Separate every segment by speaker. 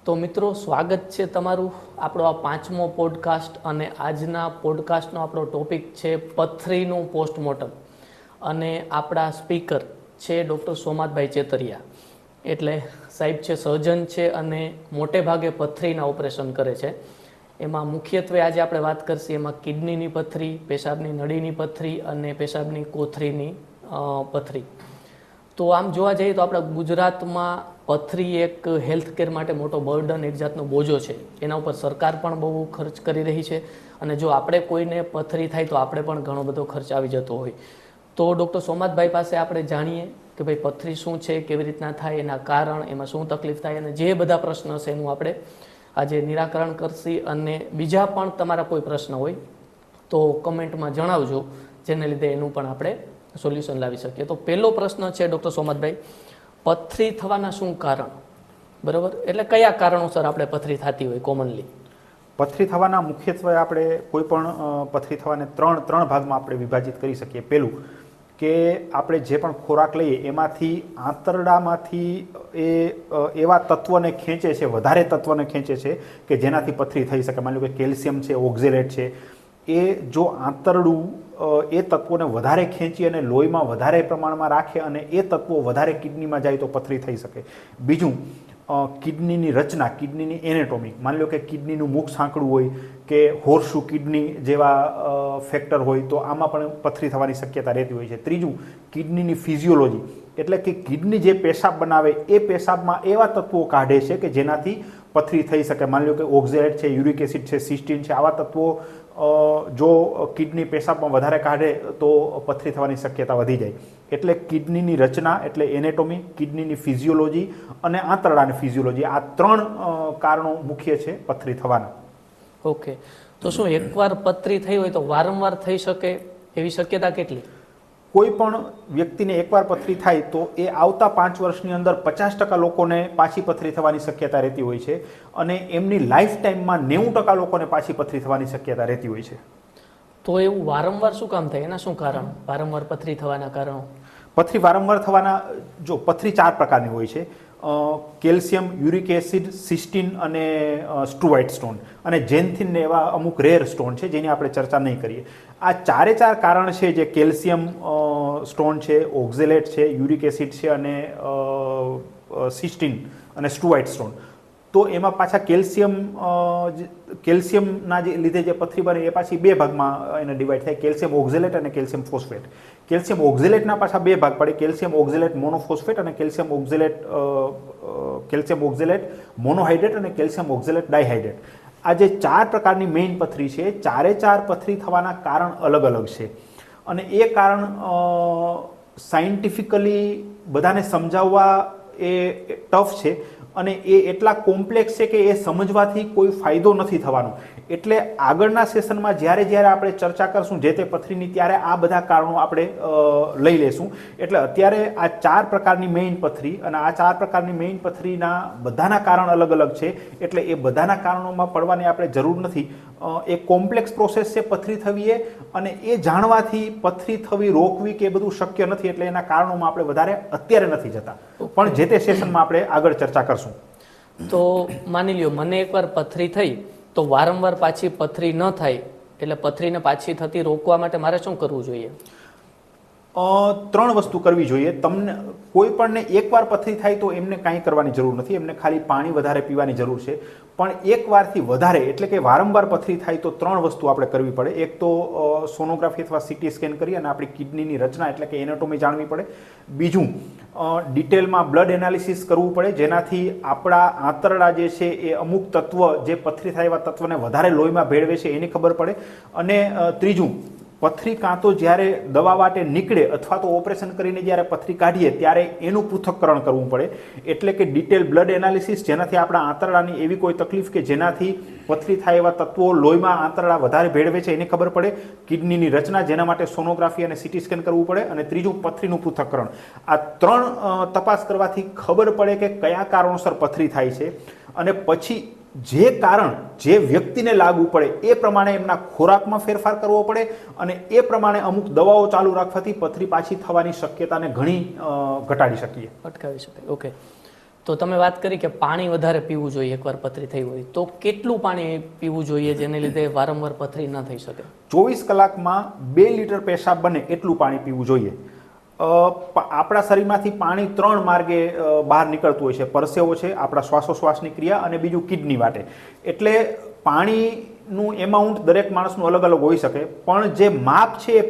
Speaker 1: તો મિત્રો સ્વાગત છે તમારું આપણો આ 5મો પોડકાસ્ટ અને આજના પોડકાસ્ટનો આપણો ટોપિક છે પથરીનું પોસ્ટમોર્ટમ અને આપણા સ્પીકર છે ડૉક્ટર સોમાતભાઈ ચેતરિયા. એટલે સાહેબ છે સર્જન છે અને મોટે ભાગે પથરીના ઓપરેશન કરે છે. એમાં મુખ્યત્વે આજે આપણે વાત કરીશું એમાં કિડનીની પથરી, પેશાબની નળીની પથરી અને પેશાબની કોથળીની પથરી. તો આમ જોવા જઈએ તો આપણા ગુજરાતમાં પથરી એક હેલ્થકેર માટે મોટો બર્ડન, એક જાતનો બોજો છે. એના ઉપર સરકાર પણ બહુ ખર્ચ કરી રહી છે અને જો આપણે કોઈને પથરી થાય તો આપણે પણ ઘણો બધો ખર્ચ આવી જતો હોય. તો ડૉક્ટર સોમાતભાઈ પાસે આપણે જાણીએ કે ભાઈ પથરી શું છે, કેવી રીતના થાય, એના કારણ, એમાં શું તકલીફ થાય અને જે બધા પ્રશ્ન છે એનું આપણે આજે નિરાકરણ કરશી. અને બીજા પણ તમારા કોઈ પ્રશ્ન હોય તો કમેન્ટમાં જણાવજો, જેને લીધે એનું પણ આપણે સોલ્યુશન લાવી શકીએ. તો પહેલો પ્રશ્ન છે ડૉક્ટર સોમાતભાઈ, પથરી થવાના શું કારણ? બરાબર, એટલે કયા કારણોસર આપણે પથરી થતી હોય કોમનલી?
Speaker 2: પથરી થવાના મુખ્યત્વે આપણે કોઈ પણ પથરી થવાને ત્રણ ભાગમાં આપણે વિભાજિત કરી શકીએ. પહેલું કે આપણે જે પણ ખોરાક લઈએ એમાંથી આંતરડામાંથી એવા તત્વને ખેંચે છે, વધારે તત્વને ખેંચે છે કે જેનાથી પથરી થઈ શકે. માની લો કે કેલ્શિયમ છે, ઓક્ઝેલેટ છે, એ જો આંતરડું એ તત્વોને વધારે ખેંચી અને લોહીમાં વધારે પ્રમાણમાં રાખે અને એ તત્વો વધારે કિડનીમાં જાય તો પથરી થઈ શકે. બીજું, કિડનીની રચના, કિડનીની એનેટોમી. માની લો કે કિડનીનું મુખ સાંકડું હોય કે હોર્સુ કિડની જેવા ફેક્ટર હોય તો આમાં પણ પથરી થવાની શક્યતા રહેતી હોય છે. ત્રીજું, કિડનીની ફિઝિયોલોજી, એટલે કે કિડની જે પેશાબ બનાવે એ પેશાબમાં એવા તત્વો કાઢે છે કે જેનાથી પથરી થઈ શકે. માની લો કે ઓક્ઝેલેટ છે, યુરિક એસિડ છે, સિસ્ટીન છે, આવા તત્વો જો કિડની પેશાબમાં વધારે કાઢે તો પથરી થવાની શક્યતા વધી જાય. એટલે કિડનીની રચના એટલે એનેટોમી, કિડનીની ફિઝિયોલોજી અને આંતરડાની ફિઝિયોલોજી, આ ત્રણ કારણો મુખ્ય છે પથરી થવાના. ઓકે,
Speaker 1: તો શું એકવાર પથરી થઈ હોય તો વારંવાર થઈ શકે એવી શક્યતા કેટલી?
Speaker 2: કોઈ પણ વ્યક્તિને એકવાર પથરી થાય તો એ આવતા 5 વર્ષની અંદર 50% લોકોને પાછી પથરી થવાની શક્યતા રહેતી હોય છે અને એમની લાઈફ ટાઈમમાં 90% લોકોને પાછી પથરી થવાની શક્યતા રહેતી હોય છે.
Speaker 1: તો એવું વારંવાર શું કામ થાય? એના શું કારણ? વારંવાર પથરી થવાના કારણો?
Speaker 2: પથરી વારંવાર થવાના, જો પથરી 4 પ્રકારની હોય છે: કેલ્શિયમ, યુરિક એસિડ, સિસ્ટીન અને સ્ટુવાઇટ સ્ટોન અને જેન્થિન ને એવા અમુક રેર સ્ટોન છે જેની આપણે ચર્ચા નહીં કરીએ. આ 4 કારણ છે, જે કેલ્શિયમ સ્ટોન છે, ઓક્ઝેલેટ છે, યુરિક એસિડ છે અને સિસ્ટીન અને સ્ટુવાઇટ સ્ટોન. તો એમાં પાછા કેલ્શિયમના જે લીધે જે પથરી બને એ પાછી 2 ભાગમાં એને ડિવાઈડ થાય: કેલ્શિયમ ઓક્ઝેલેટ અને કેલ્શિયમ ફોસ્ફેટ. કેલ્શિયમ ઓક્ઝેલેટના પાછા 2 ભાગ પડે: કેલ્શિયમ ઓક્ઝેલેટ મોનોફોસ્ફેટ અને કેલ્શિયમ ઓક્ઝેલેટ મોનોહાઇડ્રેટ અને કેલ્શિયમ ઓક્ઝેલેટ ડાયહાઇડ્રેટ. આ જે 4 પ્રકારની મેઇન પથરી છે, 4 પથરી થવાના કારણ અલગ અલગ છે અને એ કારણ સાયન્ટિફિકલી બધાને સમજાવવા એ ટફ છે અને એ એટલા કોમ્પ્લેક્સ છે કે એ સમજવાથી કોઈ ફાયદો નથી થવાનો. એટલે આગળના સેશનમાં જ્યારે આપણે ચર્ચા કરશું જે તે પથરીની, ત્યારે આ બધા કારણો આપણે લઈ લેશું. એટલે અત્યારે આ 4 પ્રકારની મેઇન પથરી અને આ 4 પ્રકારની મેઇન પથરીના બધાના કારણ અલગ અલગ છે. એટલે એ બધાના કારણોમાં પડવાની આપણે જરૂર નથી. એ કોમ્પ્લેક્સ પ્રોસેસ છે પથરી થવી એ, અને એ જાણવાથી પથરી થવી રોકવી કે એ બધું શક્ય નથી. એટલે એના કારણોમાં આપણે વધારે અત્યારે નથી જતા, પણ જે તે સેશનમાં આપણે આગળ ચર્ચા કરશું.
Speaker 1: તો માની લ્યો મને એકવાર પથરી થઈ તો વારંવાર પાછી પથરી ન થાય, એટલે પથરીને પાછી થતી રોકવા માટે મારે શું કરવું જોઈએ?
Speaker 2: 3 વસ્તુ કરવી જોઈએ. તમને કોઈ પણને એકવાર પથરી થાય તો એમને કાંઈ કરવાની જરૂર નથી, એમને ખાલી પાણી વધારે પીવાની જરૂર છે. પણ એકવારથી વધારે એટલે કે વારંવાર પથરી થાય તો 3 વસ્તુ આપણે કરવી પડે. એક તો સોનોગ્રાફી અથવા સીટી સ્કેન કરી અને આપણી કિડનીની રચના એટલે કે એનાટોમી જાણવી પડે. બીજું, ડિટેલમાં બ્લડ એનાલિસિસ કરવું પડે, જેનાથી આપણા આંતરડા જે છે એ અમુક તત્વ, જે પથરી થાય એવા તત્વને વધારે લોહીમાં ભેળવે છે એની ખબર પડે. અને ત્રીજું, પથરી કાં તો જ્યારે દવા વાટે નીકળે અથવા તો ઓપરેશન કરીને જ્યારે પથરી કાઢીએ ત્યારે એનું પૃથ્થકરણ કરવું પડે. એટલે કે ડિટેલ બ્લડ એનાલિસિસ, જેનાથી આપણા આંતરડાની એવી કોઈ તકલીફ કે જેનાથી પથરી થાય એવા તત્વો લોહીમાં આંતરડા વધારે ભેળવે છે એની ખબર પડે. કિડનીની રચના, જેના માટે સોનોગ્રાફી અને સીટી સ્કેન કરવું પડે. અને ત્રીજું, પથરીનું પૃથ્થકરણ. આ 3 તપાસ કરવાથી ખબર પડે કે કયા કારણોસર પથરી થાય છે અને પછી જે કારણ જે વ્યક્તિને લાગુ પડે એ પ્રમાણે એમના ખોરાકમાં ફેરફાર કરવો પડે અને એ પ્રમાણે અમુક દવાઓ ચાલુ રાખવાથી પથરી પાછી થવાની શક્યતાને ઘણી ઘટાડી શકીએ,
Speaker 1: અટકાવી શકાય. ઓકે, તો તમે વાત કરી કે પાણી વધારે પીવું જોઈએ એકવાર પથરી થઈ હોય, તો કેટલું પાણી પીવું જોઈએ જેને લીધે વારંવાર પથરી ન થઈ શકે?
Speaker 2: 24 કલાકમાં 2 લીટર પેશાબ બને એટલું પાણી પીવું જોઈએ. આપણા શરીરમાંથી પાણી 3 માર્ગે બહાર નીકળતું હોય છે. પરસેવો છે, આપણા શ્વાસોશ્વાસની ક્રિયા, અને બીજું કિડની વાટે. એટલે પાણીનું એમાઉન્ટ દરેક માણસનું અલગ અલગ હોઈ શકે, પણ જે માપ છે એ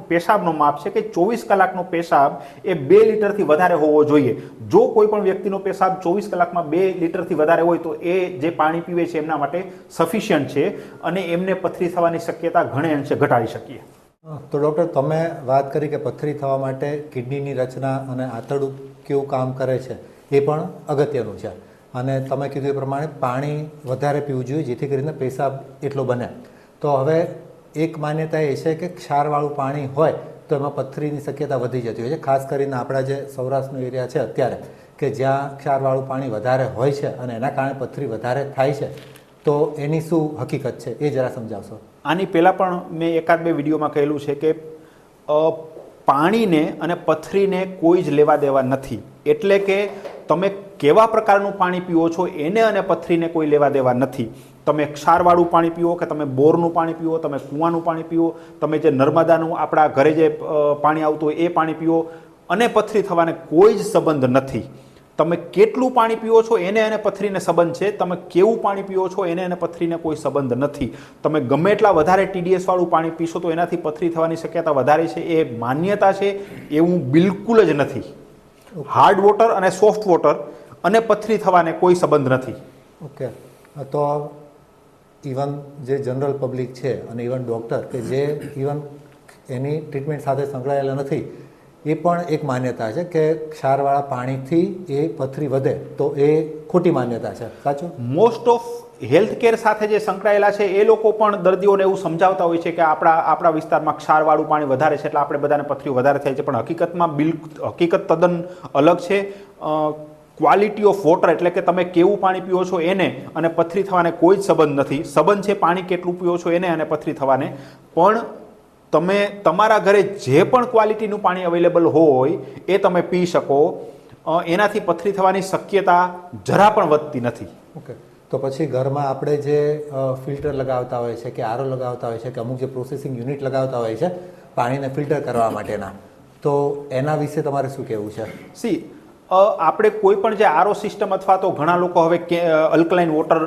Speaker 2: પેશાબનો માપ છે કે 24 કલાકનો પેશાબ એ 2 લીટરથી વધારે હોવો જોઈએ. જો કોઈ પણ વ્યક્તિનો પેશાબ 24 કલાકમાં 2 લીટરથી વધારે હોય તો એ જે પાણી પીવે છે એમના માટે સફિશિયન્ટ છે, અને એમને પથરી થવાની શક્યતા ઘણે અંશે ઘટાડી શકીએ.
Speaker 3: તો ડૉક્ટર, તમે વાત કરી કે પથરી થવા માટે કિડનીની રચના અને આંતરડું કેવું કામ કરે છે એ પણ અગત્યનું છે, અને તમે કીધું એ પ્રમાણે પાણી વધારે પીવું જોઈએ જેથી કરીને પેશાબ એટલો બને. તો હવે એક માન્યતા એ છે કે ક્ષારવાળું પાણી હોય તો એમાં પથરીની શક્યતા વધી જતી હોય છે, ખાસ કરીને આપણા જે સૌરાષ્ટ્રનો એરિયા છે અત્યારે, કે જ્યાં ક્ષારવાળું પાણી વધારે હોય છે અને એના કારણે પથરી વધારે થાય છે. તો એની શું હકીકત છે એ જરા સમજાવશો?
Speaker 2: આની પહેલાં પણ મેં એકાદ બે વિડીયોમાં કહેલું છે કે પાણીને અને પથરીને કોઈ જ લેવા દેવા નથી. એટલે કે તમે કેવા પ્રકારનું પાણી પીવો છો એને અને પથરીને કોઈ લેવા દેવા નથી. તમે ક્ષારવાળું પાણી પીવો કે તમે બોરનું પાણી પીવો, તમે કૂવાનું પાણી પીવો, તમે જે નર્મદાનું આપણા ઘરે જે પાણી આવતું હોય એ પાણી પીવો, અને પથરી થવાને કોઈ જ સંબંધ નથી. તમે કેટલું પાણી પીવો છો એને અને પથરીને સંબંધ છે. તમે કેવું પાણી પીવો છો એને અને પથરીને કોઈ સંબંધ નથી. તમે ગમે એટલા વધારે TDS વાળું પાણી પીશો તો એનાથી પથરી થવાની શક્યતા વધારે છે, એ માન્યતા છે, એવું બિલકુલ જ નથી. હાર્ડ વોટર અને સોફ્ટ વોટર અને પથરી થવાને કોઈ સંબંધ નથી.
Speaker 3: ઓકે, તો ઇવન જે જનરલ પબ્લિક છે અને ઇવન ડૉક્ટર કે જે ઇવન એની ટ્રીટમેન્ટ સાથે સંકળાયેલા નથી, એ પણ એક માન્યતા છે કે ક્ષારવાળા પાણીથી એ પથરી વધે, તો એ ખોટી માન્યતા છે, સાચું?
Speaker 2: મોસ્ટ ઓફ હેલ્થ કેર સાથે જે સંકળાયેલા છે એ લોકો પણ દર્દીઓને એવું સમજાવતા હોય છે કે આપણા વિસ્તારમાં ક્ષારવાળું પાણી વધારે છે એટલે આપણે બધાને પથરીઓ વધારે થાય છે, પણ હકીકતમાં હકીકત તદ્દન અલગ છે. ક્વોલિટી ઓફ વોટર એટલે કે તમે કેવું પાણી પીવો છો એને અને પથરી થવાને કોઈ જ સંબંધ નથી. સંબંધ છે પાણી કેટલું પીવો છો એને અને પથરી થવાને. પણ તમે તમારા ઘરે જે પણ ક્વોલિટીનું પાણી અવેલેબલ હોય એ તમે પી શકો, એનાથી પથરી થવાની શક્યતા જરા પણ વધતી નથી.
Speaker 3: ઓકે, તો પછી ઘરમાં આપણે જે ફિલ્ટર લગાવતા હોય છે કે આરો લગાવતા હોય છે કે અમુક જે પ્રોસેસિંગ યુનિટ લગાવતા હોય છે પાણીને ફિલ્ટર કરવા માટેના, તો એના વિશે તમારે શું કહેવું છે?
Speaker 2: આપણે કોઈ પણ જે આરો સિસ્ટમ અથવા તો ઘણા લોકો હવે અલ્કલાઇન વોટર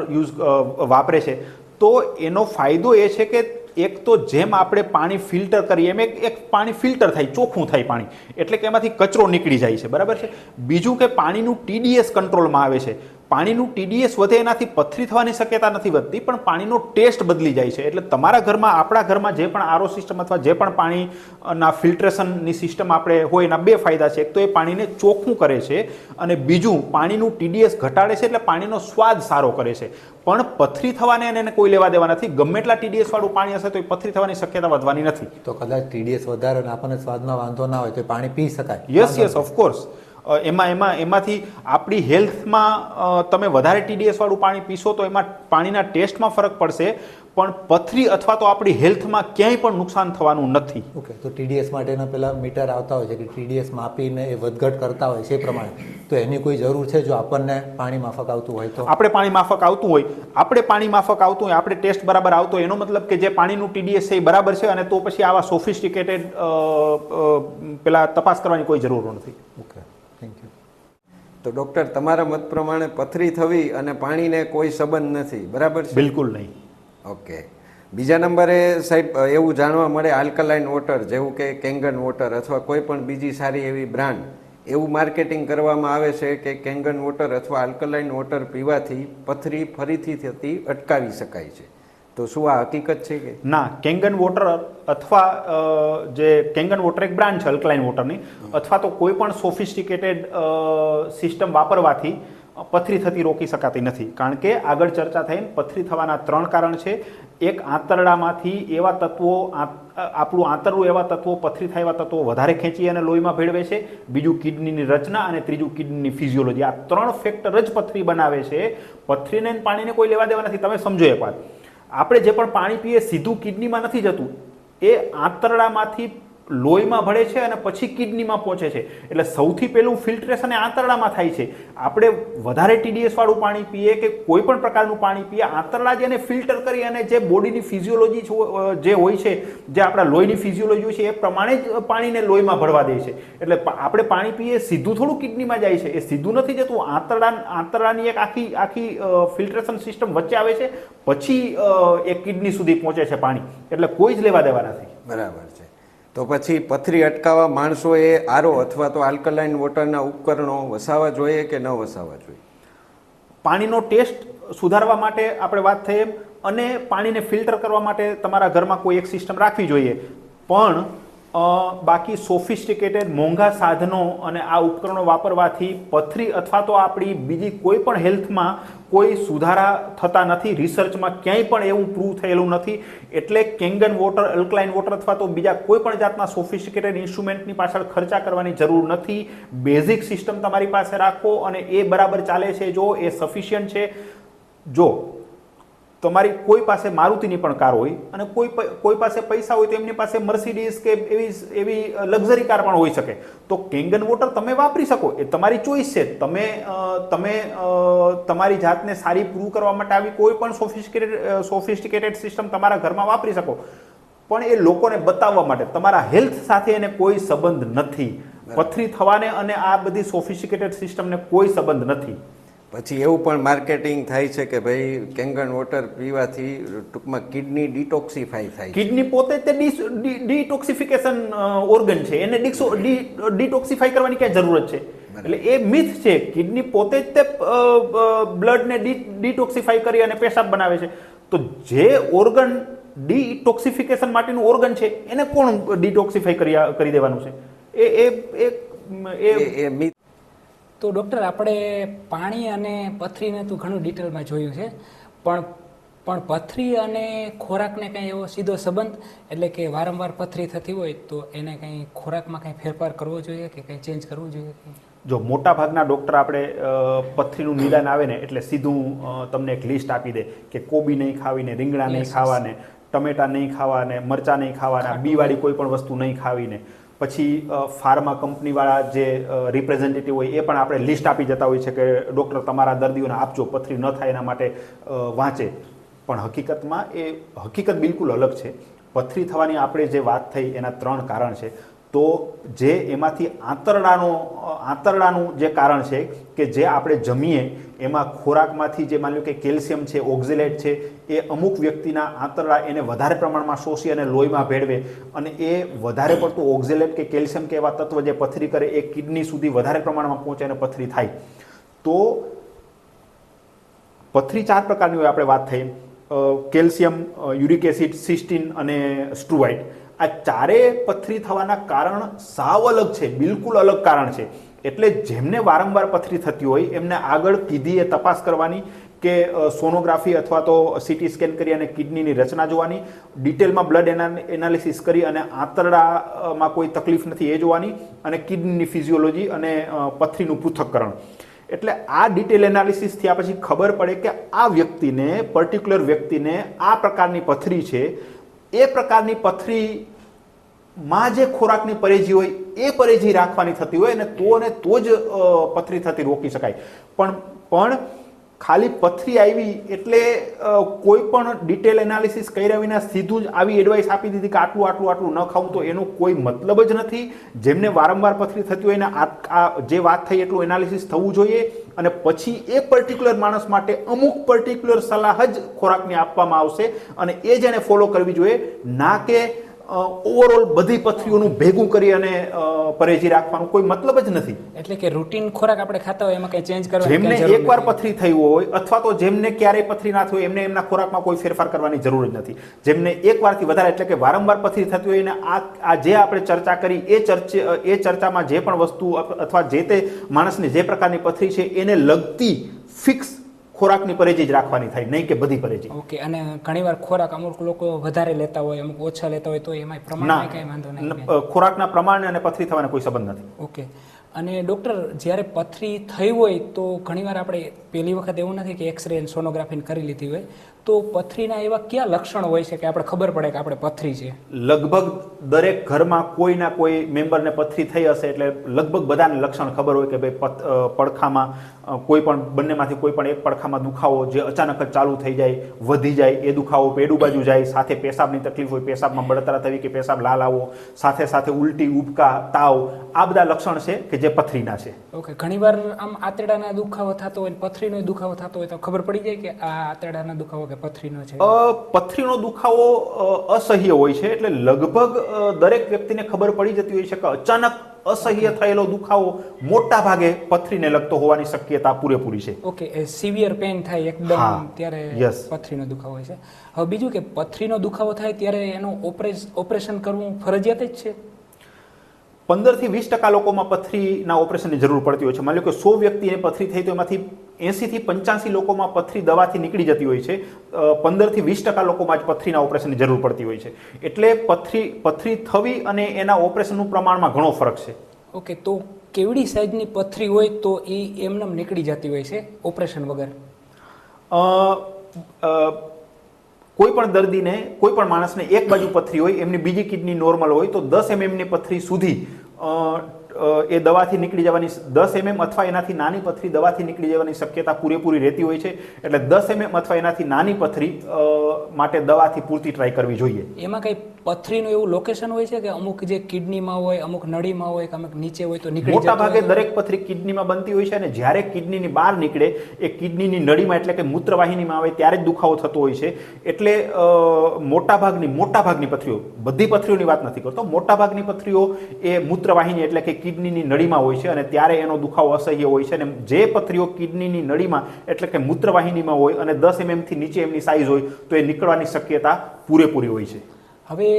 Speaker 2: વાપરે છે, તો એનો ફાયદો એ છે કે એક તો જેમ આપણે પાણી ફિલ્ટર કરીએ એમ એક પાણી ફિલ્ટર થાય, ચોખ્ખું થાય પાણી, એટલે કે એમાંથી કચરો નીકળી જાય છે, બરાબર છે. બીજું કે પાણીનું TDS કંટ્રોલમાં આવે છે. પાણીનું TDS વધે એનાથી પથરી થવાની શક્યતા નથી વધતી, પણ પાણીનો ટેસ્ટ બદલી જાય છે. એટલે તમારા ઘરમાં, આપણા ઘરમાં જે પણ આરો સિસ્ટમ અથવા જે પણ પાણીના ફિલ્ટ્રેશનની સિસ્ટમ આપણે હોય એના બે ફાયદા છે. એક તો એ પાણીને ચોખ્ખું કરે છે, અને બીજું પાણીનું TDS ઘટાડે છે, એટલે પાણીનો સ્વાદ સારો કરે છે. પણ પથરી થવાને એને કોઈ લેવા દેવા નથી. ગમે એટલા TDS વાળું પાણી હશે તો એ પથરી થવાની શક્યતા વધવાની નથી.
Speaker 3: તો કદાચ TDS વધારે અને આપણને સ્વાદમાં વાંધો ના હોય તો પાણી પી શકાય?
Speaker 2: Yes, of course. એમાંથી આપણી હેલ્થમાં તમે વધારે TDS વાળું પાણી પીશો તો એમાં પાણીના ટેસ્ટમાં ફરક પડશે, પણ પથરી અથવા તો આપણી હેલ્થમાં ક્યાંય પણ નુકસાન થવાનું નથી.
Speaker 3: ઓકે, તો TDS માટેના પેલા મીટર આવતા હોય છે કે TDS માપીને એ વધઘટ કરતા હોય છે એ પ્રમાણે, તો એની કોઈ જરૂર છે? જો આપણને પાણી માફક આવતું હોય તો?
Speaker 2: આપણે પાણી માફક આવતું હોય, આપણે ટેસ્ટ બરાબર આવતો હોય, એનો મતલબ કે જે પાણીનું TDS છે એ બરાબર છે, અને તો પછી આવા સોફિસ્ટિકેટેડ પેલા તપાસ કરવાની કોઈ જરૂર નથી.
Speaker 3: Okay, thank you.
Speaker 4: તો ડૉક્ટર, તમારા મત પ્રમાણે પથરી થવી અને પાણીને કોઈ સંબંધ નથી, બરાબર છે?
Speaker 2: બિલકુલ નહીં.
Speaker 4: ઓકે. બીજા નંબરે સાહેબ એવું જાણવા મળે આલ્કલાઇન વોટર જેવું કે કેંગન વોટર અથવા કોઈ પણ બીજી સારી એવી બ્રાન્ડ, એવું માર્કેટિંગ કરવામાં આવે છે કે કેંગન વોટર અથવા આલ્કલાઇન વોટર પીવાથી પથરી ફરીથી થતી અટકાવી શકાય છે. તો શું આ હકીકત છે કે
Speaker 2: ના? કેંગન વોટર અથવા જે કેંગન વોટર એક બ્રાન્ડ છે અલ્કલાઇન વોટરની, અથવા તો કોઈ પણ સોફિસ્ટિકેટેડ સિસ્ટમ વાપરવાથી પથરી થતી રોકી શકાતી નથી. કારણ કે આગળ ચર્ચા થઈ, પથરી થવાના 3 કારણ છે. એક, આંતરડામાંથી એવા તત્વો, આપણું આંતરડું એવા તત્વો, પથરી થાય એવા તત્વો વધારે ખેંચી અને લોહીમાં ભેળવે છે. બીજું, કિડનીની રચના, અને ત્રીજું, કિડનીની ફિઝિયોલોજી. આ 3 ફેક્ટર જ પથરી બનાવે છે. પથરીને પાણીને કોઈ લેવા દેવા નથી. તમે સમજો એક વાત, આપણે જે પણ પાણી પીએ સીધું કિડનીમાં નથી જતું, એ આંતરડામાંથી લોહીમાં ભળે છે અને પછી કિડનીમાં પહોંચે છે. એટલે સૌથી પહેલું ફિલ્ટ્રેશન એ આંતરડામાં થાય છે. આપણે વધારે TDS વાળું પાણી પીએ કે કોઈ પણ પ્રકારનું પાણી પીએ, આંતરડા જ એને ફિલ્ટર કરી અને જે બોડીની ફિઝિયોલોજી જે હોય છે, જે આપણા લોહીની ફિઝિયોલોજી હોય છે એ પ્રમાણે જ પાણીને લોહીમાં ભળવા દે છે. એટલે આપણે પાણી પીએ સીધું થોડું કિડનીમાં જાય છે, એ સીધું નથી જતું. આંતરડાની એક આખી ફિલ્ટ્રેશન સિસ્ટમ વચ્ચે આવે છે, પછી એ કિડની સુધી પહોંચે છે પાણી. એટલે કોઈ જ લેવા દેવા નથી.
Speaker 4: બરાબર છે. તો પછી પથરી અટકાવવા માણસોએ આરો અથવા તો આલ્કલાઇન વોટરના ઉપકરણો વસાવવા જોઈએ કે ન વસાવવા જોઈએ?
Speaker 2: પાણીનો ટેસ્ટ સુધારવા માટે આપણે વાત થઈ એમ, અને પાણીને ફિલ્ટર કરવા માટે તમારા ઘરમાં કોઈ એક સિસ્ટમ રાખવી જોઈએ. પણ બાકી સોફિસ્ટિકેટેડ મોંઘા સાધનો અને આ ઉપકરણો વાપરવાથી પથરી અથવા તો આપણી બીજી કોઈ પણ હેલ્થમાં કોઈ સુધારા થતા નથી. રિસર્ચમાં ક્યાંય પણ એવું પ્રૂવ થયેલું નથી. એટલે કેંગન વોટર, અલ્કલાઇન વોટર અથવા તો બીજા કોઈ પણ જાતના સોફિસ્ટિકેટેડ ઇન્સ્ટ્રુમેન્ટની પાછળ ખર્ચા કરવાની જરૂર નથી. બેઝિક સિસ્ટમ તમારી પાસે રાખો અને એ બરાબર ચાલે છે, જો એ સફિશિયન્ટ છે. જો તમારી કોઈ પાસે મારુતિની પણ કાર હોય અને કોઈ પાસે પૈસા હોય તો એમની પાસે મર્સિડીઝ કે એવી લક્ઝરી કાર પણ હોઈ શકે, તો કેંગન વોટર તમે વાપરી શકો. એ તમારી ચોઈસ છે. તમે તમારી જાતને સારી પ્રૂવ કરવા માટે આવી કોઈ પણ સોફિસ્ટિકેટેડ સિસ્ટમ તમારા ઘરમાં વાપરી શકો, પણ એ લોકોને બતાવવા માટે. તમારા હેલ્થ સાથે એને કોઈ સંબંધ નથી. પથરી થવાને અને આ બધી સોફિસ્ટિકેટેડ સિસ્ટમને કોઈ સંબંધ નથી.
Speaker 4: પછી એવું પણ માર્કેટિંગ થાય છે કે ભાઈ કેંગન વોટર પીવાથી ટૂંકમાં કિડની ડિટોક્સિફાઈ થાય.
Speaker 2: કિડની પોતે તે ડિટોક્સિફિકેશન ઓર્ગન છે, એને ડિટોક્સિફાઈ કરવાની ક્યાં જરૂરત છે? એટલે એ મિથ છે. કિડની પોતે જ તે બ્લડને ડિટોક્સિફાઈ કરી અને પેશાબ બનાવે છે. તો જે ઓર્ગન ડિટોક્સિફિકેશન માટેનું ઓર્ગન છે એને કોણ ડિટોક્સિફાઈ કરી દેવાનું છે? એ
Speaker 4: મિથ.
Speaker 5: તો ડૉક્ટર, આપણે પાણી અને પથરીને તો ઘણું ડિટેલમાં જોયું છે, પણ પથરી અને ખોરાકને કંઈ એવો સીધો સંબંધ, એટલે કે વારંવાર પથરી થતી હોય તો એને કંઈ ખોરાકમાં કંઈ ફેરફાર કરવો જોઈએ કે કંઈ ચેન્જ કરવું જોઈએ?
Speaker 2: જો મોટા ભાગના ડૉક્ટર આપણે પથરીનું નિદાન આવે ને એટલે સીધું તમને એક લિસ્ટ આપી દે કે કોબી નહીં ખાવીને, રીંગણા નહીં ખાવાને, ટમેટા નહીં ખાવાને, મરચાં નહીં ખાવાના, બીવાળી કોઈ પણ વસ્તુ નહીં ખાવીને. પછી ફાર્મા કંપનીવાળા જે રિપ્રેઝેન્ટેટિવ હોય એ પણ આપણે લિસ્ટ આપી જતા હોય છે કે ડૉક્ટર તમારા દર્દીઓને આપજો, પથરી ન થાય એના માટે વાંચે. પણ હકીકતમાં એ હકીકત બિલકુલ અલગ છે. પથરી થવાની આપણે જે વાત થઈ એના 3 કારણ છે. તો જે એમાંથી આંતરડાનું જે કારણ છે કે જે આપણે જમીએ એમાં ખોરાકમાંથી જે માની લો કે કેલ્શિયમ છે, ઓક્ઝેલેટ છે, એ અમુક વ્યક્તિના આંતરડા એને વધારે પ્રમાણમાં શોષી અને લોહીમાં ભેળવે, અને એ વધારે પડતું ઓક્ઝેલેટ કે કેલ્શિયમ કે એવા તત્વ જે પથરી કરે એ કિડની સુધી વધારે પ્રમાણમાં પહોંચે અને પથરી થાય. તો પથરી 4 પ્રકારની હોય. આપણે વાત થઈ કેલ્શિયમ, યુરિક એસિડ, સિસ્ટીન અને સ્ટ્રુવાઇડ. આ ચારેય પથરી થવાના કારણ સાવ અલગ છે, બિલકુલ અલગ કારણ છે. એટલે જેમને વારંવાર પથરી થતી હોય એમને આગળ કીધી એ તપાસ કરવાની કે સોનોગ્રાફી અથવા તો CT સ્કેન કરી અને કિડનીની રચના જોવાની, ડિટેલમાં બ્લડ એનાલિસિસ કરી અને આંતરડામાં કોઈ તકલીફ નથી એ જોવાની, અને કિડનીની ફિઝિયોલોજી અને પથરીનું પૃથ્થકરણ. એટલે આ ડિટેલ એનાલિસિસ થયા પછી ખબર પડે કે આ વ્યક્તિને, પર્ટિક્યુલર વ્યક્તિને આ પ્રકારની પથરી છે. એ પ્રકારની પથરીમાં જે ખોરાકની પરેજી હોય એ પરેજી રાખવાની થતી હોય અને તો જ પથરી થતી રોકી શકાય. પણ ખાલી પથરી આવી એટલે કોઈ પણ ડિટેલ એનાલિસિસ કર્યા વિના સીધું જ આવી એડવાઇસ આપી દીધી કે આટલું ન ખાવું, તો એનો કોઈ મતલબ જ નથી. જેમને વારંવાર પથરી થતી હોય ને આ જે વાત થઈ એટલું એનાલિસિસ થવું જોઈએ, અને પછી એ પર્ટિક્યુલર માણસ માટે અમુક પર્ટિક્યુલર સલાહ જ ખોરાકની આપવામાં આવશે, અને એ જ એને ફોલો કરવી જોઈએ, ના કે ઓવરઓલ બધી પથરીઓનું ભેગું કરી અને પરેજી રાખવાનો કોઈ મતલબ જ નથી.
Speaker 5: એટલે કે રૂટીન ખોરાક આપણે ખાતા હોય એમાં કંઈ ચેન્જ કરવાની
Speaker 2: જેમને એકવાર પથરી થઈ હોય અથવા તો જેમને ક્યારેય પથરી ના થઈ હોય એમને એમના ખોરાકમાં કોઈ ફેરફાર કરવાની જરૂર જ નથી. જેમને એકવારથી વધારે એટલે કે વારંવાર પથરી થતી હોય ને આ જે આપણે ચર્ચા કરી એ ચર્ચામાં જે પણ વસ્તુ અથવા જે તે માણસને જે પ્રકારની પથરી છે એને લગતી ફિક્સ ખોરાકની પરેજી જ રાખવાની થાય, નહીં કે બધી પરેજી.
Speaker 5: ઓકે. અને ઘણીવાર ખોરાક અમુક લોકો વધારે લેતા હોય, અમુક ઓછા લેતા હોય, તો એમાં પ્રમાણમાં કંઈ વાંધો નહીં?
Speaker 2: ખોરાકના પ્રમાણ અને પથરી થવાને કોઈ સંબંધ નથી.
Speaker 5: ઓકે. અને ડૉક્ટર જ્યારે પથરી થઈ હોય તો ઘણીવાર આપણે પહેલી વખત એવું નથી કે એક્સરે અને સોનોગ્રાફી કરી લીધી હોય, તો પથરીના એવા કયા લક્ષણો હોય છે કે આપણે ખબર પડે કે આપણે પથરી છે?
Speaker 2: લગભગ દરેક ઘરમાં કોઈના કોઈ મેમ્બરને પથરી થઈ હશે એટલે લગભગ બધાને લક્ષણ ખબર હોય કે ભાઈ પડખામાં કોઈ પણ બંનેમાંથી કોઈ પણ એક પડખામાં દુખાવો જે અચાનક જ ચાલુ થઈ જાય, વધી જાય, એ દુખાવો પેડું બાજુ જાય, સાથે પેશાબની તકલીફ હોય, પેશાબમાં બળતરા થવી કે પેશાબ લાલ આવવો, સાથે સાથે ઉલટી, ઉબકા, તાવ, આ બધા લક્ષણ છે કે જે પથરીના છે.
Speaker 5: ઓકે, ઘણીવાર આમ આંતરડાના દુખાવો થતો હોય, પથરીનો દુખાવો થતો હોય તો ખબર પડી જાય કે આ આંતરડાના દુખાવો કે પથરીનો છે?
Speaker 2: પથરીનો દુખાવો અસહ્ય હોય છે એટલે લગભગ દરેક વ્યક્તિને ખબર પડી જતી હોય છે કે અચાનક અસહ્ય થયેલો દુખાવો મોટા ભાગે પથરીને લગતો હોવાની શક્યતા પૂરેપૂરી છે.
Speaker 5: ઓકે, સિવિયર પેઇન થાય એકદમ
Speaker 2: હા,
Speaker 5: ત્યારે
Speaker 2: yes.
Speaker 5: પથરીનો દુખાવો હોય છે. હવે બીજું કે પથરીનો દુખાવો થાય ત્યારે એનું ઓપરેશન કરવું ફરજિયાત જ છે?
Speaker 2: 15 થી 20% લોકોમાં પથરીના ઓપરેશનની જરૂર પડતી હોય છે. માની લો કે 100 વ્યક્તિને પથરી થઈ તો એમાંથી 80 થી 85 લોકોમાં પથરી દવાથી નીકળી જતી હોય છે. 15 થી 20% લોકોમાં જ પથરીના ઓપરેશનની જરૂર પડતી હોય છે. એટલે પથરી થવી અને એના ઓપરેશનનું પ્રમાણમાં ઘણો ફરક છે.
Speaker 5: ઓકે, તો કેવડી સાઈઝની પથરી હોય તો એ એમનેમ નીકળી જતી હોય છે ઓપરેશન વગર?
Speaker 2: કોઈ પણ દર્દીને, કોઈ પણ માણસને એક બાજુ પથરી હોય, એમની બીજી કિડની નોર્મલ હોય તો 10 mm ની પથરી સુધી એ દવાથી નીકળી જવાની, 10 mm અથવા એનાથી નાની પથરી દવાથી નીકળી જવાની શક્યતા પૂરેપૂરી રહેતી હોય છે. એટલે 10 mm અથવા એનાથી નાની પથરી માટે દવાથી પૂરતી ટ્રાય કરવી જોઈએ.
Speaker 5: એમાં કઈ પથરીનું એવું લોકેશન હોય છે કે અમુક જે કિડનીમાં હોય, અમુક નળીમાં હોય, અમુક નીચે હોય તો નીકળી
Speaker 2: મોટા
Speaker 5: જતું
Speaker 2: ભાગે
Speaker 5: હોય?
Speaker 2: દરેક પથરી કિડનીમાં બનતી હોય છે અને જ્યારે કિડનીની બહાર નીકળે એ કિડનીની નળીમાં એટલે કે મૂત્રવાહિનીમાં આવે ત્યારે જ દુખાવો થતો હોય છે. એટલે મોટાભાગની પથરીઓ, બધી પથરીઓની વાત નથી કરતો, મોટાભાગની પથરીઓ એ મૂત્રવાહિની એટલે કે કિડનીની નળીમાં હોય છે અને ત્યારે એનો દુખાવો અસહ્ય હોય છે. અને જે પથરીઓ કિડનીની નળીમાં એટલે કે મૂત્રવાહિનીમાં હોય અને 10 mm થી નીચે એમની સાઈઝ હોય તો એ નીકળવાની શક્યતા પૂરેપૂરી હોય છે.
Speaker 5: હવે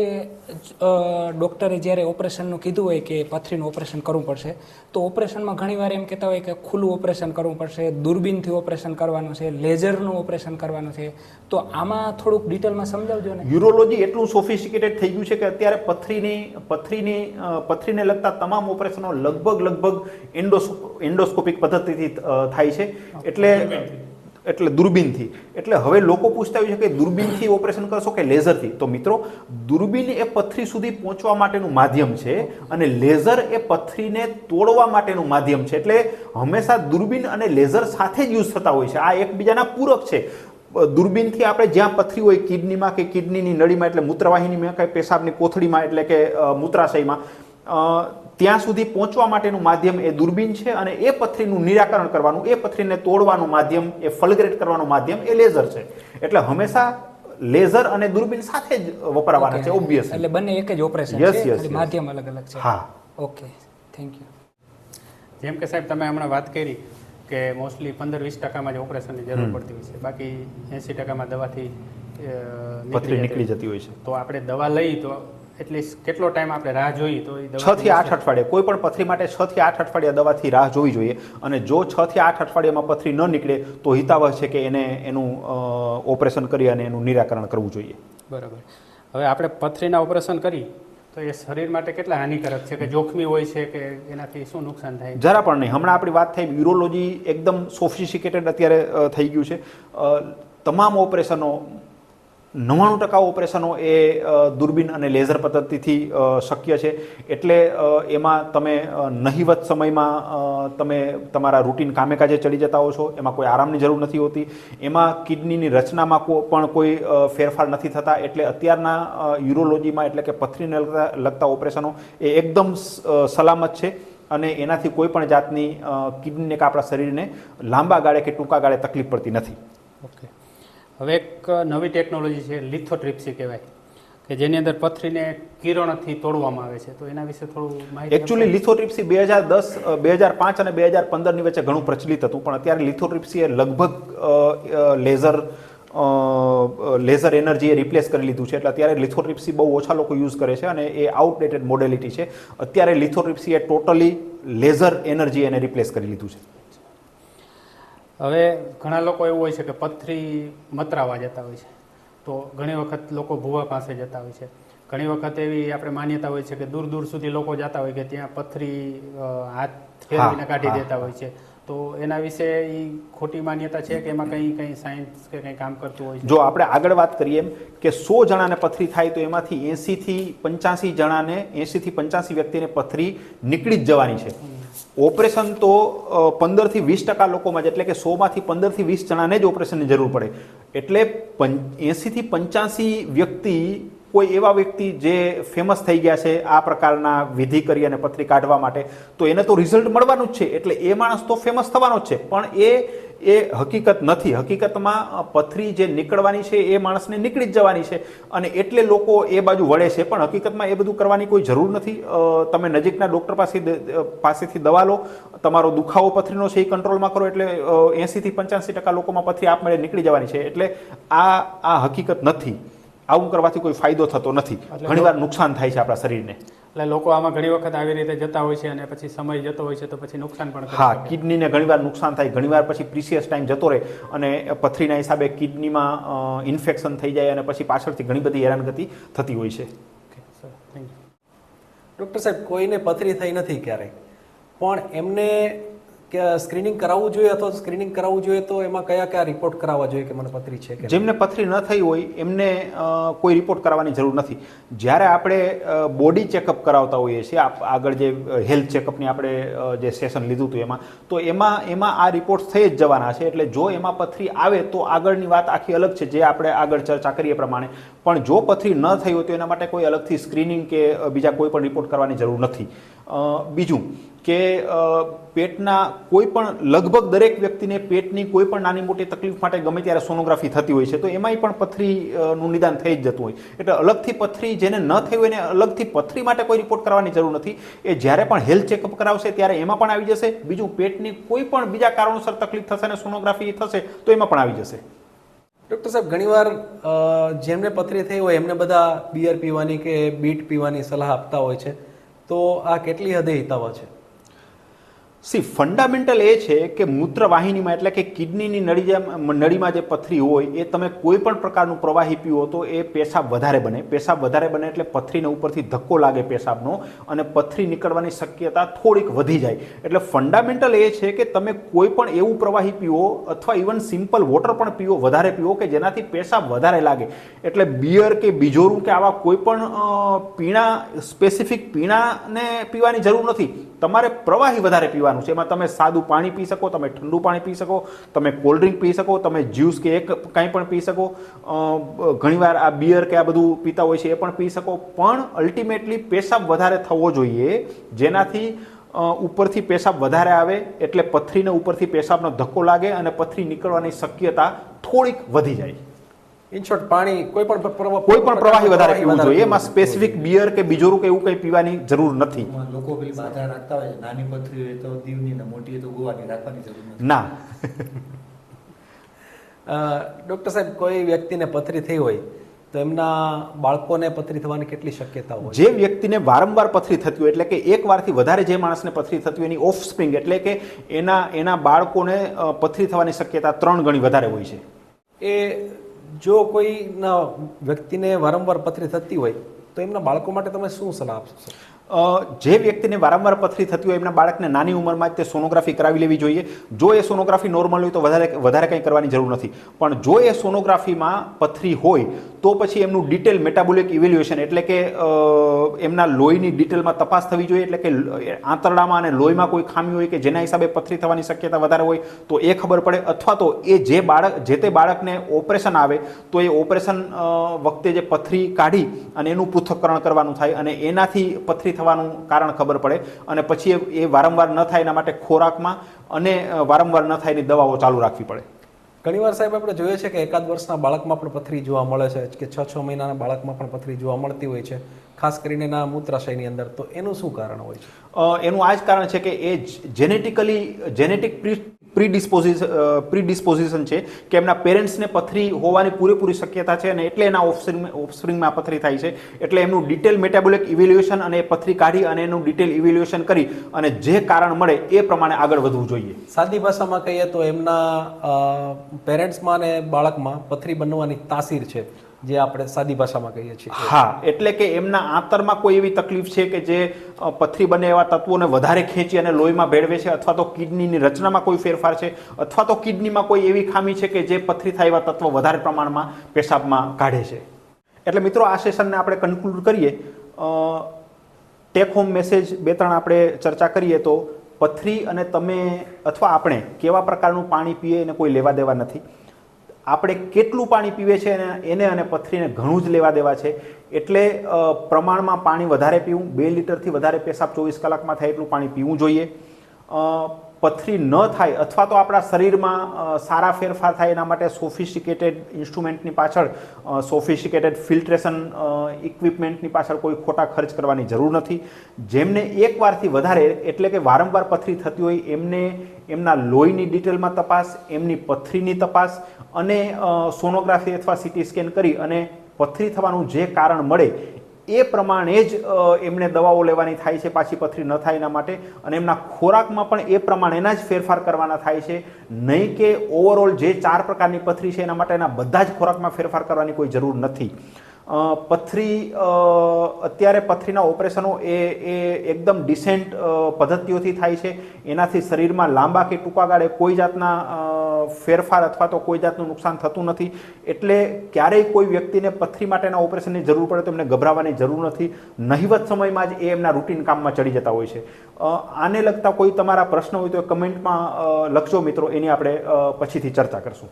Speaker 5: ડૉક્ટરે જ્યારે ઓપરેશનનું કીધું હોય કે પથરીનું ઓપરેશન કરવું પડશે તો ઓપરેશનમાં ઘણીવાર એમ કહેતા હોય કે ખુલ્લું ઓપરેશન કરવું પડશે, દૂરબીનથી ઓપરેશન કરવાનું છે, લેઝરનું ઓપરેશન કરવાનું છે, તો આમાં થોડુંક ડિટેલમાં સમજાવજો ને.
Speaker 2: યુરોલોજી એટલું સોફિસ્ટિકેટેડ થઈ ગયું છે કે અત્યારે પથરીને લગતા તમામ ઓપરેશનો લગભગ એન્ડોસ્કોપિક પદ્ધતિથી થાય છે. એટલે દૂરબીનથી. એટલે હવે લોકો પૂછતા હોય છે કે દૂરબીનથી ઓપરેશન કરશો કે લેઝરથી? તો મિત્રો, દૂરબીન એ પથરી સુધી પહોંચવા માટેનું માધ્યમ છે અને લેઝર એ પથરીને તોડવા માટેનું માધ્યમ છે. એટલે હંમેશા દૂરબીન અને લેઝર સાથે જ યુઝ થતા હોય છે. આ એકબીજાના પૂરક છે. દૂરબીનથી આપણે જ્યાં પથરી હોય કિડનીમાં કે કિડનીની નળીમાં એટલે મૂત્રવાહિનીમાં કે પેશાબની કોથળીમાં એટલે કે મૂત્રાશયમાં, ત્યાં સુધી પહોંચવા માટેનું માધ્યમ એ દૂરબીન છે અને એ પથરીનું નિરાકરણ કરવાનું, એ પથરીને તોડવાનું માધ્યમ, એ ફલ્ગરેટ કરવાનું માધ્યમ એ લેઝર છે. એટલે હંમેશા લેઝર અને દૂરબીન સાથે જ વપરાવાના છે, ઓબ્વિયસલી.
Speaker 5: એટલે બંને એક જ ઓપરેશન
Speaker 2: Yes,
Speaker 5: છે,
Speaker 2: yes,
Speaker 5: ખાલી
Speaker 2: yes.
Speaker 5: માધ્યમ અલગ અલગ છે.
Speaker 2: હા.
Speaker 5: Okay, thank you.
Speaker 6: જેમ કે સાહેબ તમે હમણાં વાત કરી કે મોસ્ટલી 15-20% જ ઓપરેશનની જરૂર પડતી હોય છે, બાકી 80% દવાથી
Speaker 2: પથરી નીકળી જતી હોય છે.
Speaker 6: તો આપણે દવા લઈ તો એટલીસ્ટ કેટલો ટાઈમ આપણે રાહ જોઈ? તો
Speaker 2: 6 થી 8 અઠવાડિયે, કોઈ પણ પથરી માટે 6 થી 8 અઠવાડિયા દવાથી રાહ જોવી જોઈએ. અને જો 6 થી 8 અઠવાડિયામાં પથરી ન નીકળે તો હિતાવહ છે કે એનું ઓપરેશન કરી અને એનું નિરાકરણ કરવું જોઈએ.
Speaker 6: બરાબર. હવે આપણે પથરીના ઓપરેશન કરી તો એ શરીર માટે કેટલા હાનિકારક છે, કે જોખમી હોય છે, કે એનાથી શું નુકસાન થાય?
Speaker 2: જરા પણ નહીં. હમણાં આપણી વાત થઈ, યુરોલોજી એકદમ સોફિસ્ટિકેટેડ અત્યારે થઈ ગયું છે. તમામ ઓપરેશનો 99% ઓપરેશનો એ દૂરબીન અને લેઝર પદ્ધતિથી શક્ય છે. એટલે એમાં તમે નહિવત સમયમાં તમે તમારા રૂટીન કામેકાજે ચડી જતા હો છો. એમાં કોઈ આરામની જરૂર નથી હોતી. એમાં કિડનીની રચનામાં પણ કોઈ ફેરફાર નથી થતા. એટલે અત્યારના યુરોલોજીમાં એટલે કે પથરીને લગતા ઓપરેશનો એ એકદમ સલામત છે અને એનાથી કોઈ પણ જાતની કિડનીને કે આપણા શરીરને લાંબા ગાળે કે ટૂંકા ગાળે તકલીફ પડતી નથી.
Speaker 6: ઓકે. હવે એક નવી ટેકનોલોજી છે, લિથોટ્રિપ્સી કહેવાય, કે જેની અંદર પથરીને કિરણથી તોડવામાં આવે છે, તો એના વિશે થોડું માહિતી.
Speaker 2: એકચ્યુઅલી લિથોટ્રિપ્સી 2010, 2005 અને 2015ની વચ્ચે ઘણું પ્રચલિત હતું, પણ અત્યારે લિથોટ્રિપ્સી એ લગભગ લેઝર એનર્જીએ રિપ્લેસ કરી લીધું છે. એટલે અત્યારે લિથોટ્રિપ્સી બહુ ઓછા લોકો યુઝ કરે છે અને એ આઉટડેટેડ મોડેલિટી છે. અત્યારે લિથોટ્રિપ્સી એ ટોટલી લેઝર એનર્જી એને રિપ્લેસ કરી લીધું છે.
Speaker 6: હવે ઘણા લોકો એવું હોય છે કે પથરી મતરાવા જતા હોય છે, તો ઘણી વખત લોકો ભૂવા પાસે જતા હોય છે. ઘણી વખત એવી આપણે માન્યતા હોય છે કે દૂર દૂર સુધી લોકો જતા હોય કે ત્યાં પથરી હાથ ફેરવીને કાઢી દેતા હોય છે, તો એના વિશે એ ખોટી માન્યતા છે કે એમાં કંઈ સાયન્સ કે કંઈ કામ કરતું હોય છે?
Speaker 2: જો આપણે આગળ વાત કરીએ એમ કે 100 જણાને પથરી થાય તો એમાંથી 80 થી 85 જણાને 80 થી 85 વ્યક્તિને પથરી નીકળી જ જવાની છે. ઓપરેશન તો 15 થી 20% લોકોમાં જ, એટલે કે 100 માંથી 15 થી 20 જણાને જ ઓપરેશનની જરૂર પડે. એટલે 80 થી 85 વ્યક્તિ, કોઈ એવા વ્યક્તિ જે ફેમસ થઈ ગયા છે આ પ્રકારના વિધિ કરી અને પથરી કાઢવા માટે, તો એને તો રિઝલ્ટ મળવાનું જ છે, એટલે એ માણસ તો ફેમસ થવાનો જ છે. પણ એ હકીકત નથી. હકીકતમાં પથરી જે નીકળવાની છે એ માણસને નીકળી જ જવાની છે, અને એટલે લોકો એ બાજુ વળે છે. પણ હકીકતમાં એ બધું કરવાની કોઈ જરૂર નથી. તમે નજીકના ડૉક્ટર પાસેથી દવા લો, તમારો દુખાવો પથરીનો છે એ કંટ્રોલમાં કરો, એટલે 80 થી 85% લોકોમાં પથરી આપમેળે નીકળી જવાની છે. એટલે આ હકીકત નથી. આવું કરવાથી કોઈ ફાયદો થતો નથી, ઘણીવાર નુકસાન થાય છે આપણા શરીરને.
Speaker 6: એટલે લોકો આમાં ઘણી વખત આવી રીતે જતા હોય છે અને પછી સમય જતો હોય છે તો પછી નુકસાન પણ
Speaker 2: હા, કિડનીને ઘણીવાર નુકસાન થાય, ઘણીવાર પછી પ્રીસિયસ ટાઈમ જતો રહે અને પથરીના હિસાબે કિડનીમાં ઇન્ફેક્શન થઈ જાય અને પછી પાછળથી ઘણી બધી હેરાનગતિ થતી હોય છે.
Speaker 7: ડૉક્ટર સાહેબ, કોઈને પથરી થઈ નથી ક્યારેય, પણ એમને કે સ્ક્રીનિંગ કરાવવું જોઈએ, અથવા સ્ક્રીનિંગ કરાવવું જોઈએ તો એમાં કયા કયા રિપોર્ટ કરાવવા જોઈએ કે મને પથરી છે કે?
Speaker 2: જેમને પથરી ન થઈ હોય એમને કોઈ રિપોર્ટ કરાવવાની જરૂર નથી. જ્યારે આપણે બોડી ચેકઅપ કરાવતા હોઈએ છીએ, આગળ જે હેલ્થ ચેકઅપની આપણે જે સેશન લીધું હતું એમાં આ રિપોર્ટ થઈ જ જવાના છે. એટલે જો એમાં પથરી આવે તો આગળની વાત આખી અલગ છે, જે આપણે આગળ ચર્ચા કરીએ પ્રમાણે. પણ જો પથરી ન થઈ હોય તો એના માટે કોઈ અલગથી સ્ક્રીનિંગ કે બીજા કોઈ પણ રિપોર્ટ કરવાની જરૂર નથી. બીજું કે પેટના કોઈ પણ, લગભગ દરેક વ્યક્તિને પેટની કોઈ પણ નાની મોટી તકલીફ માટે ગમે ત્યારે સોનોગ્રાફી થતી હોય છે, તો એમાંય પણ પથરીનું નિદાન થઈ જ જતું હોય. એટલે અલગથી પથરી જેને ન થઈ હોય એને અલગથી પથરી માટે કોઈ રિપોર્ટ કરવાની જરૂર નથી. એ જ્યારે પણ હેલ્થ ચેકઅપ કરાવશે ત્યારે એમાં પણ આવી જશે. બીજું, પેટની કોઈ પણ બીજા કારણોસર તકલીફ થશે અને સોનોગ્રાફી થશે તો એમાં પણ આવી જશે.
Speaker 7: ડૉક્ટર સાહેબ, ઘણીવાર જેમને પથરી થઈ હોય એમને બધા બિયર પીવાની કે બીટ પીવાની સલાહ આપતા હોય છે, તો આ કેટલી હદે હિતાવહ છે?
Speaker 2: ફંડામેન્ટલ એ છે કે મૂત્રવાહિનીમાં, એટલે કે કિડનીની નળીમાં જે પથરી હોય એ તમે કોઈ પણ પ્રકારનું પ્રવાહી પીવો તો એ પેશાબ વધારે બને. પેશાબ વધારે બને એટલે પથરીને ઉપરથી ધક્કો લાગે પેશાબનો, અને પથરી નીકળવાની શક્યતા થોડીક વધી જાય. એટલે ફંડામેન્ટલ એ છે કે તમે કોઈ પણ એવું પ્રવાહી પીવો, અથવા ઇવન સિમ્પલ વોટર પણ પીવો, વધારે પીવો કે જેનાથી પેશાબ વધારે લાગે. એટલે બિયર કે બીજોરું કે આવા કોઈ પણ પીણા, સ્પેસિફિક પીણાને પીવાની જરૂર નથી. તમારે પ્રવાહી વધારે પીવાનું છે. એમાં તમે સાદું પાણી પી શકો, તમે ઠંડુ પાણી પી શકો, તમે કોલ્ડ ડ્રિંક પી શકો, તમે જ્યુસ કે કંઈ પણ પી શકો. ઘણીવાર આ બિયર કે આ બધું પીતા હોય છે એ પણ પી શકો. પણ અલ્ટિમેટલી પેશાબ વધારે થવો જોઈએ, જેનાથી ઉપરથી પેશાબ વધારે આવે એટલે પથરીને ઉપરથી પેશાબનો ધક્કો લાગે અને પથરી નીકળવાની શક્યતા થોડીક વધી જાય.
Speaker 7: ઇન શોર્ટ, પાણી કોઈ પણ
Speaker 2: પ્રવાહી વધારે પીવું જોઈએ. એમાં સ્પેસિફિક બિયર કે બીજોરું કે એવું કંઈ પીવાની જરૂર નથી.
Speaker 3: લોકો પેલી બાધા રાખતા હોય, નાની પથરી હોય તો દીવની ને મોટી હોય તો ગોવાની રાખવાની જરૂર નથી.
Speaker 2: ના.
Speaker 7: ડૉક્ટર સાહેબ, કોઈ વ્યક્તિને પથરી થઈ હોય તો એમના બાળકોને પથરી થવાની કેટલી શક્યતા હોય?
Speaker 2: જે વ્યક્તિને વારંવાર પથરી થતી હોય, એટલે કે એક વારથી વધારે જે માણસને પથરી થતી હોય એની ઓફસ્પ્રિંગ, એટલે કે એના બાળકોને પથરી થવાની શક્યતા 3 ગણી વધારે હોય છે.
Speaker 7: એ જો કોઈના વ્યક્તિને વારંવાર પથરી થતી હોય તો એમના બાળકો માટે તમે શું સલાહ આપશો?
Speaker 2: જે વ્યક્તિને વારંવાર પથરી થતી હોય એમના બાળકને નાની ઉંમરમાં જ તે સોનોગ્રાફી કરાવી લેવી જોઈએ. જો એ સોનોગ્રાફી નોર્મલ હોય તો વધારે કંઈ કરવાની જરૂર નથી. પણ જો એ સોનોગ્રાફીમાં પથરી હોય તો પછી એમનું ડિટેલ મેટાબોલિક ઇવેલ્યુએશન, એટલે કે એમના લોહીની ડિટેલમાં તપાસ થવી જોઈએ. એટલે કે આંતરડામાં અને લોહીમાં કોઈ ખામી હોય કે જેના હિસાબે પથરી થવાની શક્યતા વધારે હોય તો એ ખબર પડે. અથવા તો જે તે બાળકને ઓપરેશન આવે તો એ ઓપરેશન વખતે જે પથરી કાઢી અને એનું પૃથ્થકરણ કરવાનું થાય, અને એનાથી પથરી થવાનું કારણ ખબર પડે. અને પછી એ વારંવાર ન થાય એના માટે ખોરાકમાં અને વારંવાર ન થાય એની દવાઓ ચાલુ રાખવી પડે.
Speaker 7: ઘણીવાર સાહેબ આપણે જોઈએ છે કે 1 વર્ષના બાળકમાં પણ પથરી જોવા મળે છે, કે 6 મહિનાના બાળકમાં પણ પથરી જોવા મળતી હોય છે, ખાસ કરીને એના મૂત્રાશયની અંદર. તો એનું શું કારણ હોય છે?
Speaker 2: એનું આ જ કારણ છે કે એ જેનેટિક પ્રીડિસ્પોઝિશન છે, કે એમના પેરેન્ટ્સને પથરી હોવાની પૂરેપૂરી શક્યતા છે, અને એટલે એના ઓફસ્પ્રિંગમાં પથરી થાય છે. એટલે એમનું ડિટેલ મેટાબોલિક ઇવેલ્યુએશન અને પથરી કાઢી અને એનું ડિટેલ ઇવેલ્યુએશન કરી અને જે કારણ મળે એ પ્રમાણે આગળ વધવું જોઈએ.
Speaker 7: સાદી ભાષામાં કહીએ તો એમના પેરેન્ટ્સમાં અને બાળકમાં પથરી બનવાની તાસીર છે, જે આપણે સાદી ભાષામાં કહીએ છીએ.
Speaker 2: હા, એટલે કે એમના આંતરમાં કોઈ એવી તકલીફ છે કે જે પથરી બને એવા તત્વોને વધારે ખેંચી અને લોહીમાં ભેળવે છે, અથવા તો કિડનીની રચનામાં કોઈ ફેરફાર છે, અથવા તો કિડનીમાં કોઈ એવી ખામી છે કે જે પથરી થાય એવા તત્વો વધારે પ્રમાણમાં પેશાબમાં કાઢે છે. એટલે મિત્રો આ સેશનને આપણે કન્ક્લુડ કરીએ. ટેક હોમ મેસેજ 2-3 આપણે ચર્ચા કરીએ તો પથરી અને તમે અથવા આપણે કેવા પ્રકારનું પાણી પીએ એને કોઈ લેવા દેવા નથી. આપણે કેટલું પાણી પીવે છે એને અને પથરીને ઘણું જ લેવા દેવા છે. એટલે પ્રમાણમાં પાણી વધારે પીવું, 2 લીટરથી વધારે પેશાબ 24 કલાકમાં થાય એટલું પાણી પીવું જોઈએ. પથરી ન થાય અથવા તો આપણા શરીરમાં સારા ફેરફાર થાય એના માટે સોફિસ્ટિકેટેડ ઇન્સ્ટ્રુમેન્ટની પાછળ, સોફિસ્ટિકેટેડ ફિલ્ટ્રેશન ઇક્વિપમેન્ટની પાછળ કોઈ ખોટા ખર્ચ કરવાની જરૂર નથી. જેમને એકવારથી વધારે એટલે કે વારંવાર પથરી થતી હોય એમને એમના લોહીની ડિટેલમાં તપાસ, એમની પથરીની તપાસ અને સોનોગ્રાફી અથવા સીટી સ્કેન કરી અને પથરી થવાનું જે કારણ મળે એ પ્રમાણે જ એમને દવાઓ લેવાની થાય છે પાછી પથરી ન થાય એના માટે. અને એમના ખોરાકમાં પણ એ પ્રમાણેના જ ફેરફાર કરવાના થાય છે. નહીં કે ઓવરઓલ જે 4 પ્રકારની પથરી છે એના માટે એના બધા જ ખોરાકમાં ફેરફાર કરવાની કોઈ જરૂર નથી. પથરી અત્યારે પથરીના ઓપરેશનો એ એકદમ ડિસેન્ટ પદ્ધતિઓથી થાય છે. એનાથી શરીરમાં લાંબા કે ટૂંકા ગાળે કોઈ જાતના ફેરફાર અથવા તો કોઈ જાતનું નુકસાન થતું નથી. એટલે ક્યારેય કોઈ વ્યક્તિને પથરી માટેના ઓપરેશનની જરૂર પડે તો એમને ગભરાવાની જરૂર નથી. નહિવત સમયમાં જ એ એમના રૂટીન કામમાં ચડી જતા હોય છે. આને લગતા કોઈ તમારા પ્રશ્ન હોય તો કમેન્ટમાં લખજો મિત્રો, એની આપણે પછીથી ચર્ચા કરશું.